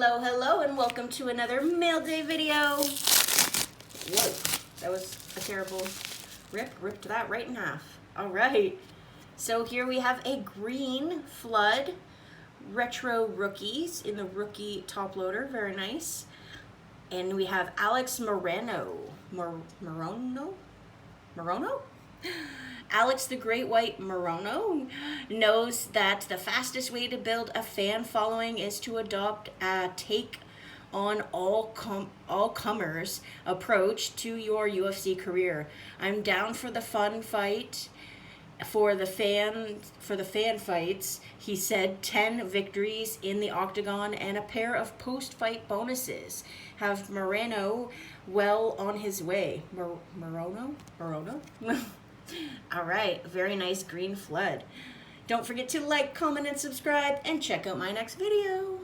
Hello, hello, and welcome to another mail day video. Whoa, that was a terrible rip. Ripped that right in half. All right, so here we have a green Flood Retro Rookies in the rookie top loader. Very nice. And we have Alex Moreno. Morono? Alex the Great White Morono knows that the fastest way to build a fan following is to adopt a take on all comers approach to your UFC career. I'm down for the fun fight. For the fan fights, he said 10 victories in the octagon and a pair of post-fight bonuses have Moreno well on his way. Morono? All right, very nice green Flood. Don't forget to like, comment, and subscribe, and check out my next video.